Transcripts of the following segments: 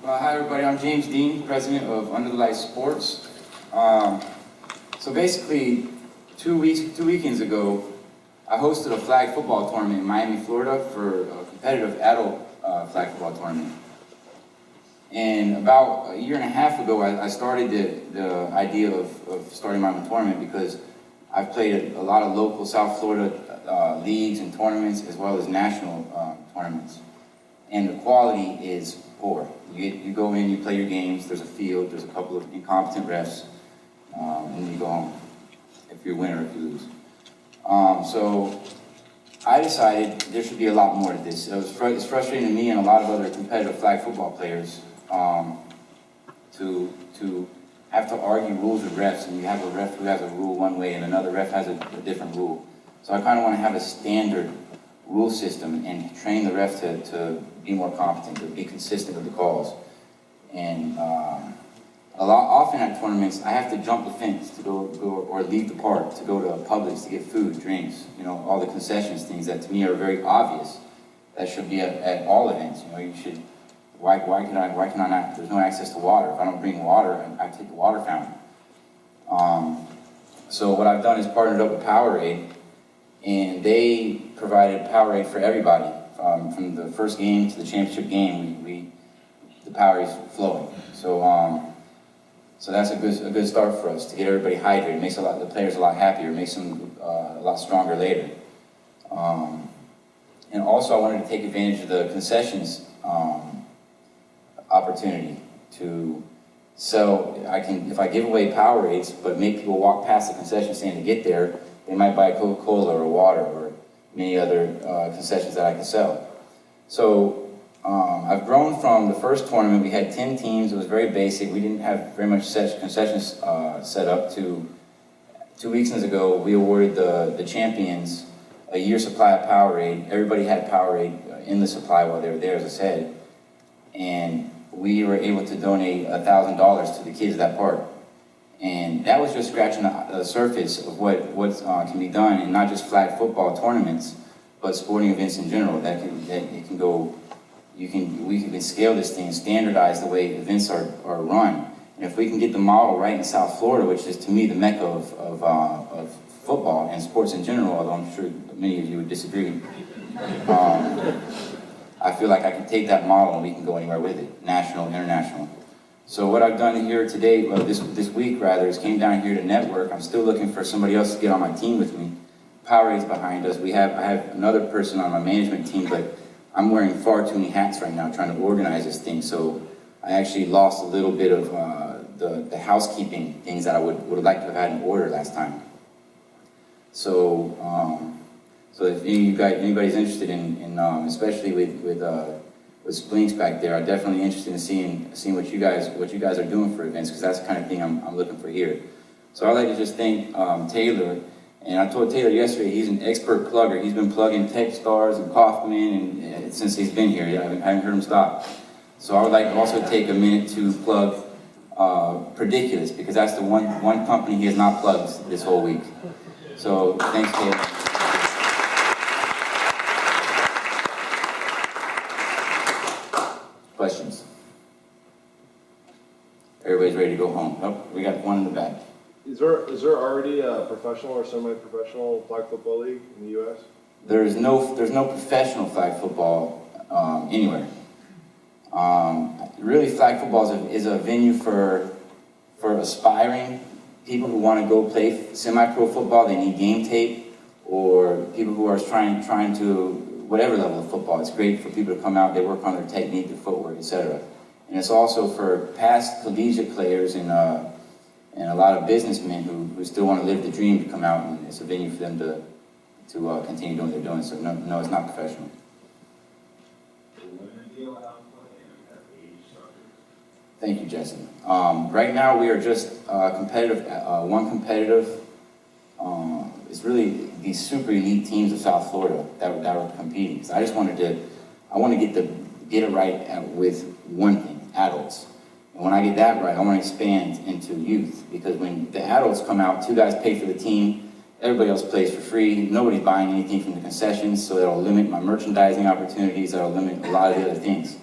Hi everybody, I'm James Dean, president of Under the Lights Sports. So basically, two weekends ago, I hosted a flag football tournament in Miami, Florida for a competitive adult flag football tournament. And about a year and a half ago, I started the idea of starting my own tournament because I've played a lot of local South Florida leagues and tournaments as well as national tournaments. And the quality is poor. You go in, you play your games, there's a field, there's a couple of incompetent refs, and then you go home if you're a winner or if you lose. So I decided there should be a lot more to this. It's frustrating to me and a lot of other competitive flag football players to have to argue rules with refs, and you have a ref who has a rule one way and another ref has a different rule. So I kind of want to have a standard rule system and train the ref to be more competent, to be consistent with the calls. And often at tournaments, I have to jump the fence to go or leave the park to go to Publix to get food, drinks, all the concessions, things that to me are very obvious. That should be at all events. You should. Why can I not? There's no access to water. If I don't bring water, I take the water fountain. So what I've done is partnered up with Powerade, and they provided Powerade for everybody. From the first game to the championship game, the Powerade's flowing. So that's a good start for us to get everybody hydrated. It makes the players a lot happier. It makes them a lot stronger later. And also, I wanted to take advantage of the concessions opportunity to sell. If I give away Powerades, but make people walk past the concession stand to get there, they might buy Coca-Cola or water or many other concessions that I can sell. So I've grown from the first tournament. We had 10 teams. It was very basic. We didn't have very much concessions set up. To 2 weekends ago, we awarded the champions a year's supply of Powerade. Everybody had Powerade in the supply while they were there, as I said. And we were able to donate $1,000 to the kids of that park. And that was just scratching the surface of what can be done in not just flag football tournaments, but sporting events in general. We can scale this thing, standardize the way events are run. And if we can get the model right in South Florida, which is to me the mecca of football and sports in general, although I'm sure many of you would disagree, I feel like I can take that model and we can go anywhere with it, national, international. So what I've done here today, this week rather, is came down here to network. I'm still looking for somebody else to get on my team with me. Powerade's behind us. I have another person on my management team, but I'm wearing far too many hats right now trying to organize this thing. So I actually lost a little bit of the housekeeping things that I would have liked to have had in order last time. So if anybody's interested in especially with Splinks back there, I'm definitely interested in seeing what you guys are doing for events, because that's the kind of thing I'm looking for here. So I'd like to just thank Taylor, and I told Taylor yesterday he's an expert plugger. He's been plugging TechStars and Kaufman and since he's been here. I haven't heard him stop. So I would like to also take a minute to plug Prediculous, because that's the one company he has not plugged this whole week. So thanks, Taylor. Questions? Everybody's ready to go home. Oh, we got one in the back. Is there already a professional or semi-professional flag football league in the U.S.? There's no professional flag football anywhere. Really, flag football is a venue for aspiring people who want to go play semi-pro football. They need game tape, or people who are trying to whatever level of football. It's great for people to come out. They work on their technique, their footwork, etc. And it's also for past collegiate players and a lot of businessmen who still want to live the dream to come out, and it's a venue for them to continue doing what they're doing. So no, it's not professional. Thank you, Jesse. Right now we are just competitive. One competitive. It's really these super elite teams of South Florida that were competing. So I want to get it right with one thing: adults. And when I get that right, I want to expand into youth, because when the adults come out, 2 guys pay for the team, everybody else plays for free, nobody's buying anything from the concessions, so that'll limit my merchandising opportunities, that'll limit a lot of the other things.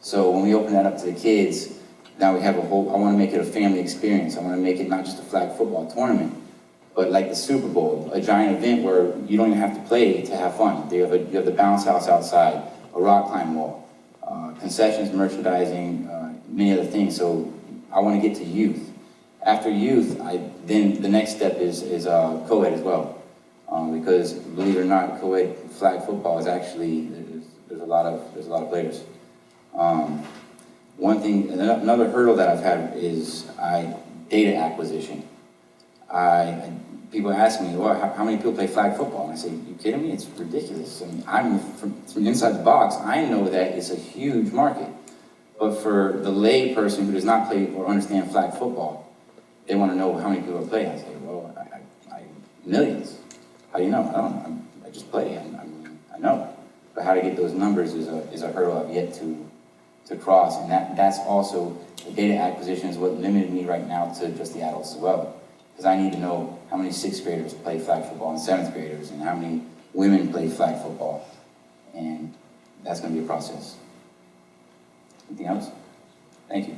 So when we open that up to the kids, now we have a whole, I want to make it a family experience. I want to make it not just a flag football tournament, but like the Super Bowl, a giant event where you don't even have to play to have fun. You have the bounce house outside, a rock climb wall, concessions, merchandising, many other things. So I want to get to youth. After youth, then the next step is co-ed as well. Because believe it or not, co-ed flag football is actually, there's a lot of players. One thing, another hurdle that I've had is data acquisition. People ask me, well, how many people play flag football? And I say, you kidding me? It's ridiculous. I mean, I'm from inside the box. I know that it's a huge market. But for the lay person who does not play or understand flag football, they want to know how many people play. I say, well, millions. How do you know? I don't know. I just play. I know. But how to get those numbers is a hurdle I've yet to cross. And that's also, the data acquisition is what limited me right now to just the adults as well. Because I need to know how many 6th graders play flag football and 7th graders, and how many women play flag football. And that's going to be a process. Anything else? Thank you.